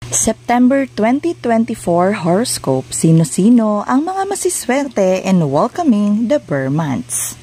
September 2024 horoscope, sino-sino ang mga masiswerte in welcoming the Burr months.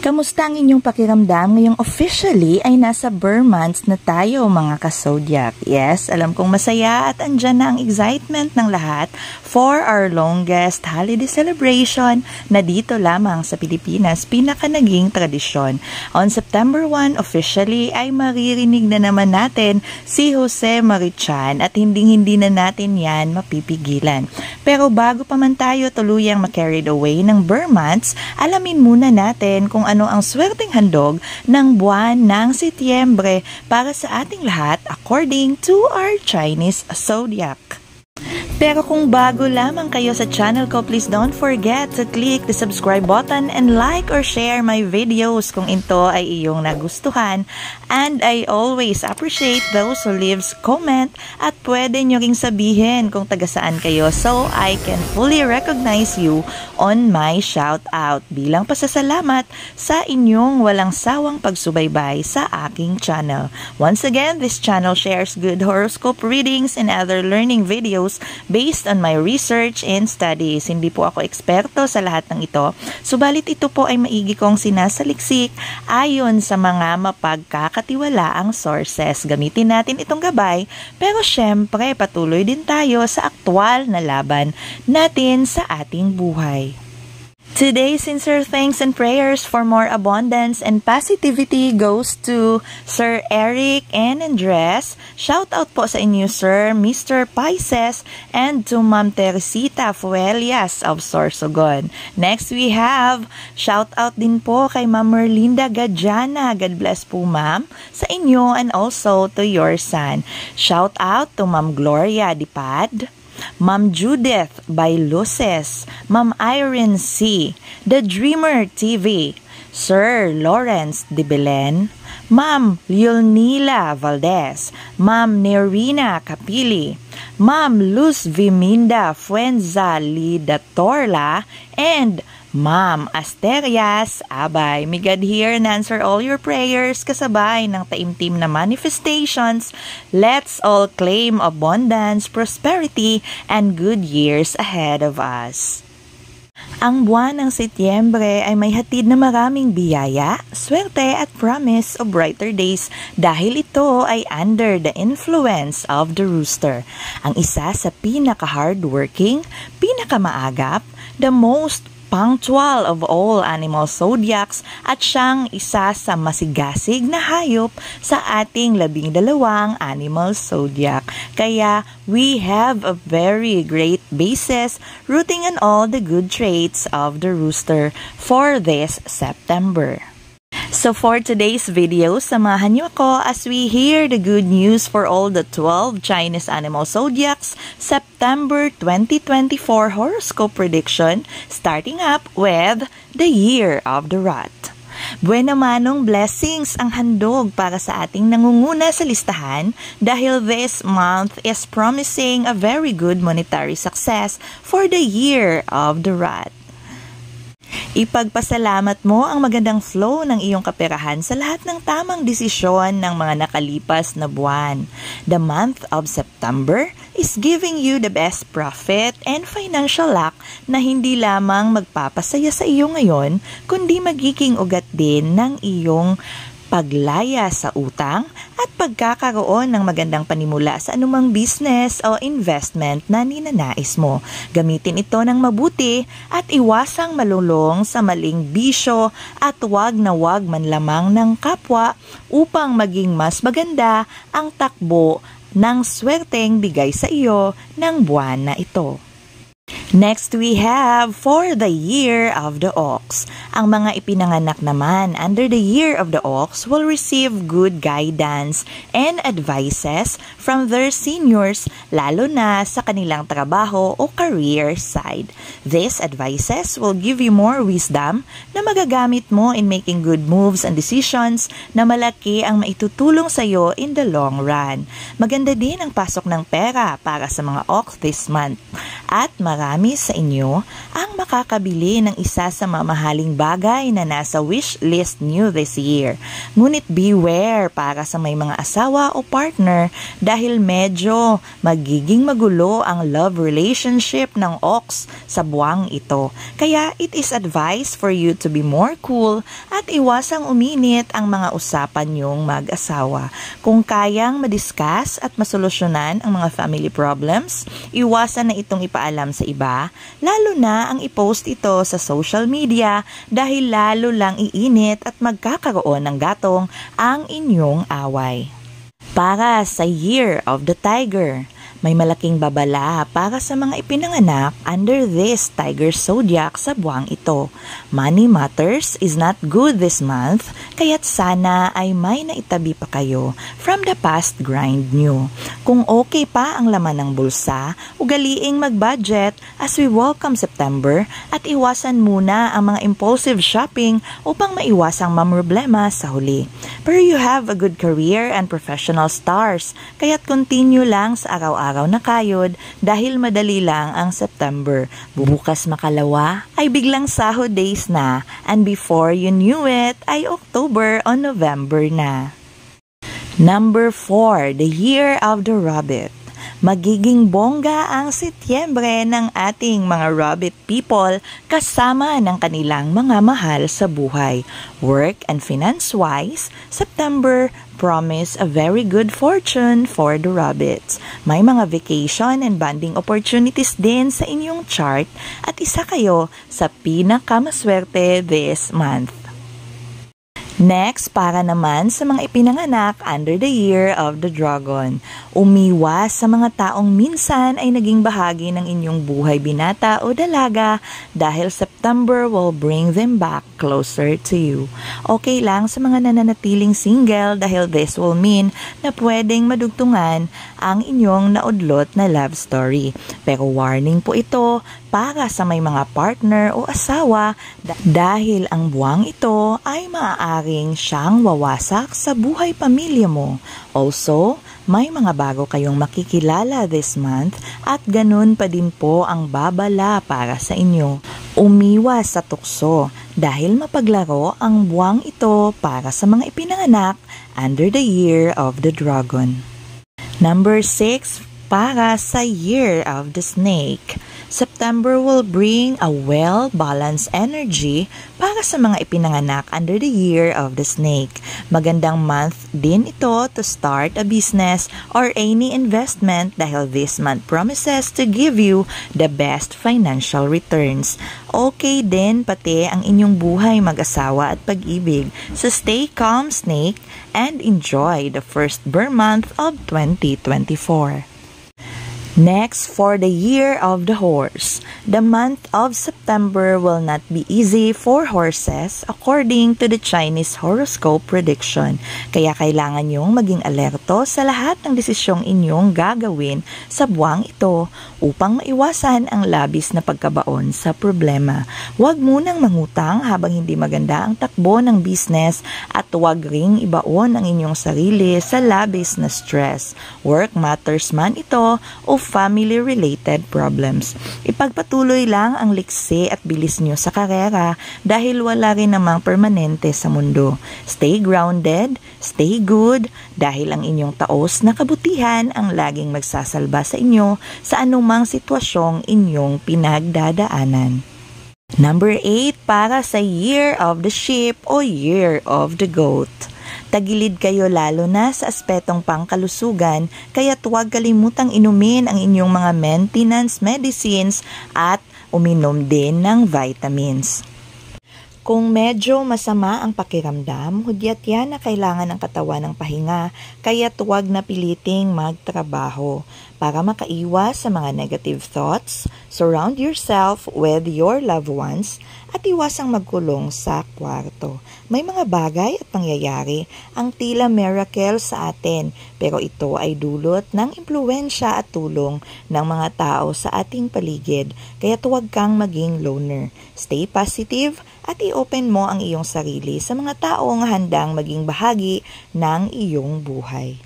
Kamusta ang inyong pakiramdam ngayong officially ay nasa Burr months na tayo mga ka-zodiac? Yes, alam kong masaya at andyan na ang excitement ng lahat for our longest holiday celebration na dito lamang sa Pilipinas pinaka-naging tradisyon. On September 1 officially ay maririnig na naman natin si Jose Marichan at hindi na natin yan mapipigilan. Pero bago pa man tayo tuluyang ma-carried away ng Burr months, alamin muna natin kung ano ang swerteng handog ng buwan ng Setyembre para sa ating lahat according to our Chinese zodiac. Pero kung bago lamang kayo sa channel ko, please don't forget to click the subscribe button and like or share my videos kung ito ay iyong nagustuhan. And I always appreciate those who leaves comment at pwede nyo ring sabihin kung taga saan kayo so I can fully recognize you on my shout out bilang pasasalamat sa inyong walang sawang pagsubaybay sa aking channel. Once again, this channel shares good horoscope readings and other learning videos based on my research and studies. Hindi po ako eksperto sa lahat ng ito, subalit ito po ay maigi kong sinasaliksik ayon sa mga mapagkakatiwalaang sources. Gamitin natin itong gabay, pero syempre patuloy din tayo sa aktwal na laban natin sa ating buhay. Today, sincere thanks and prayers for more abundance and positivity goes to Sir Eric and Andres. Shout out po sa inyo, Sir Mr. Pisces, and to Ma'am Teresita Fuelias of Sorsogon. Next, we have shout out din po kay Ma'am Merlinda Gadjana. God bless po, Ma'am, sa inyo and also to your son. Shout out to Ma'am Gloria Dipad, Ma'am Judith by Luces, Ma'am Irene C, The Dreamer TV, Sir Lawrence de Belen, Ma'am Leonila Valdez, Ma'am Nerina Capili, Ma'am Luz Viminda Fuenza Lidatorla, and Ma'am Asterias Abay. May God hear and answer all your prayers kasabay ng taimtim na manifestations. Let's all claim abundance, prosperity, and good years ahead of us. Ang buwan ng Setyembre ay may hatid na maraming biyaya, swerte at promise of brighter days dahil ito ay under the influence of the rooster. Ang isa sa pinaka-hardworking, pinaka-maagap, the most punctual of all animal zodiacs at siyang isa sa masigasig na hayop sa ating 12 animal zodiac. Kaya we have a very great basis rooting on all the good traits of the rooster for this September. So for today's video, samahan niyo ako as we hear the good news for all the 12 Chinese animal zodiacs September 2024 horoscope prediction, starting up with the Year of the Rat. Buena manong blessings ang handog para sa ating nangunguna sa listahan dahil this month is promising a very good monetary success for the Year of the Rat. Ipagpasalamat mo ang magandang flow ng iyong kaperahan sa lahat ng tamang desisyon ng mga nakalipas na buwan. The month of September is giving you the best profit and financial luck na hindi lamang magpapasaya sa iyo ngayon, kundi magiging ugat din ng iyong paglaya sa utang at pagkakaroon ng magandang panimula sa anumang business o investment na ninanais mo. Gamitin ito ng mabuti at iwasang malulong sa maling bisyo at wag na wag man lamang ng kapwa upang maging mas maganda ang takbo ng swerteng bigay sa iyo ng buwan na ito. Next, we have for the Year of the Ox. Ang mga ipinanganak naman under the Year of the Ox will receive good guidance and advices from their seniors, lalo na sa kanilang trabaho o career side. These advices will give you more wisdom na magagamit mo in making good moves and decisions na malaki ang maitutulong sa iyo in the long run. Maganda din ang pasok ng pera para sa mga Ox this month. At marami sa inyo ang makakabili ng isa sa mamahaling bagay na nasa wish list nyo this year. Ngunit beware para sa may mga asawa o partner dahil medyo magiging magulo ang love relationship ng ox sa buwang ito. Kaya it is advised for you to be more cool at iwasang uminit ang mga usapan nyong mag-asawa. Kung kayang madiscuss at masolusyonan ang mga family problems, iwasan na itong ipaalam sa iba, lalo na ang i-post ito sa social media dahil lalo lang iinit at magkakaroon ng gatong ang inyong away. Para sa Year of the Tiger, may malaking babala para sa mga ipinanganak under this Tiger Zodiac sa buwang ito. Money matters is not good this month, kaya't sana ay may naitabi pa kayo from the past grind nyo. Kung okay pa ang laman ng bulsa, ugaliing mag-budget as we welcome September at iwasan muna ang mga impulsive shopping upang maiwasang mamroblema sa huli. Pero you have a good career and professional stars, kaya't continue lang sa araw-araw na kayod dahil madali lang ang September. Bukas makalawa ay biglang sahod days na and before you knew it ay October o November na. Number 4, the Year of the Rabbit. Magiging bongga ang Setyembre ng ating mga rabbit people kasama ng kanilang mga mahal sa buhay. Work and finance-wise, September promise a very good fortune for the rabbits. May mga vacation and bonding opportunities din sa inyong chart at isa kayo sa pinakamaswerte this month. Next, para naman sa mga ipinanganak under the Year of the Dragon. Umiwas sa mga taong minsan ay naging bahagi ng inyong buhay binata o dalaga dahil September will bring them back closer to you. Okay lang sa mga nananatiling single dahil this will mean na pwedeng madugtungan ang inyong naudlot na love story. Pero warning po ito para sa may mga partner o asawa dahil ang buwang ito ay maaaring siyang wawasak sa buhay pamilya mo. Also, may mga bago kayong makikilala this month at ganun pa din po ang babala para sa inyo. Umiwas sa tukso dahil mapaglaro ang buwang ito para sa mga ipinanganak under the Year of the Dragon. Number 6, para sa Year of the Snake. September will bring a well-balanced energy para sa mga ipinanganak under the Year of the Snake. Magandang month din ito to start a business or any investment dahil this month promises to give you the best financial returns. Okay din pati ang inyong buhay mag-asawa at pag-ibig. So stay calm, Snake, and enjoy the first burn month of 2024. Next, for the Year of the Horse. The month of September will not be easy for horses according to the Chinese horoscope prediction. Kaya kailangan nyong maging alerto sa lahat ng desisyong inyong gagawin sa buwang ito upang maiwasan ang labis na pagkabaon sa problema. Huwag munang mangutang habang hindi maganda ang takbo ng business at huwag ring ibaon ang inyong sarili sa labis na stress. Work matters man ito o family-related problems. Ipagpatuloy lang ang liksi at bilis nyo sa karera dahil wala rin namang permanente sa mundo. Stay grounded, stay good, dahil ang inyong taos na kabutihan ang laging magsasalba sa inyo sa anumang sitwasyong inyong pinagdadaanan. Number 8, para sa Year of the Sheep o Year of the Goat. Tagilid kayo lalo na sa aspetong pangkalusugan, kaya huwag kalimutang inumin ang inyong mga maintenance medicines at uminom din ng vitamins. Kung medyo masama ang pakiramdam, hudyat yan na kailangan ng katawan ng pahinga, kaya huwag na piliting magtrabaho. Para makaiwas sa mga negative thoughts, surround yourself with your loved ones at iwasang magkulong sa kwarto. May mga bagay at pangyayari ang tila miracle sa atin, pero ito ay dulot ng impluwensya at tulong ng mga tao sa ating paligid, kaya huwag kang maging loner. Stay positive at i-open mo ang iyong sarili sa mga taong handang maging bahagi ng iyong buhay.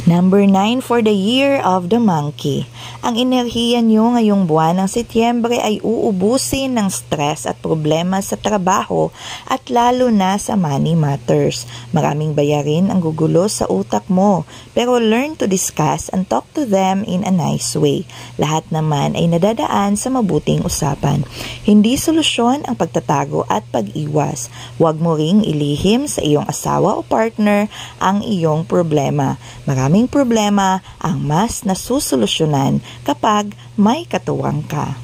Number 9 for the year of the monkey. Ang enerhiya nyo ngayong buwan ng Setyembre ay uubusin ng stress at problema sa trabaho at lalo na sa money matters. Maraming bayarin ang gugulo sa utak mo, pero learn to discuss and talk to them in a nice way. Lahat naman ay nadadaan sa mabuting usapan. Hindi solusyon ang pagtatago at pag-iwas. Huwag mo ring ilihim sa iyong asawa o partner ang iyong problema. Maraming problema ang mas nasusolusyonan kapag may katuwang ka.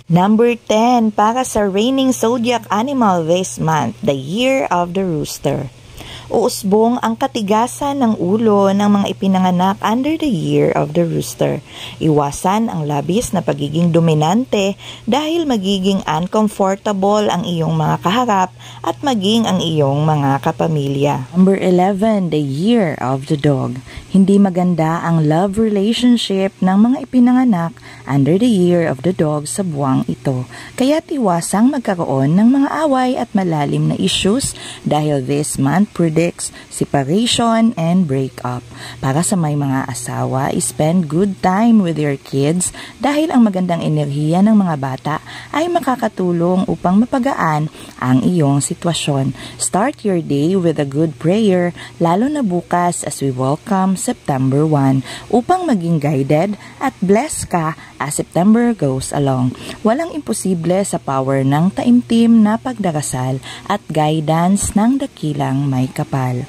Number 10 para sa reigning zodiac animal this month, the year of the rooster. Uusbong ang katigasan ng ulo ng mga ipinanganak under the year of the rooster. Iwasan ang labis na pagiging dominante dahil magiging uncomfortable ang iyong mga kaharap at maging ang iyong mga kapamilya. Number 11, the year of the dog. Hindi maganda ang love relationship ng mga ipinanganak under the year of the dog sa buwang ito. Kaya iwasang magkaroon ng mga away at malalim na issues dahil this month predicts separation and breakup. Para sa may mga asawa, spend good time with your kids dahil ang magandang enerhiya ng mga bata ay makakatulong upang mapagaan ang iyong sitwasyon. Start your day with a good prayer, lalo na bukas as we welcome September 1 upang maging guided at blessed ka as September goes along. Walang imposible sa power ng taimtim na pagdarasal at guidance ng dakilang may kapal.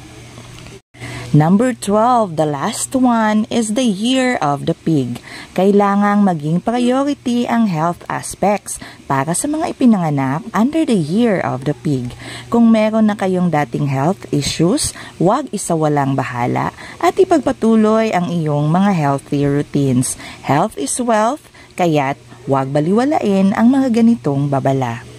Number 12, the last one, is the year of the pig. Kailangang maging priority ang health aspects para sa mga ipinanganak under the year of the pig. Kung meron na kayong dating health issues, huwag isawalang bahala at ipagpatuloy ang iyong mga healthy routines. Health is wealth, kaya't huwag baliwalain ang mga ganitong babala.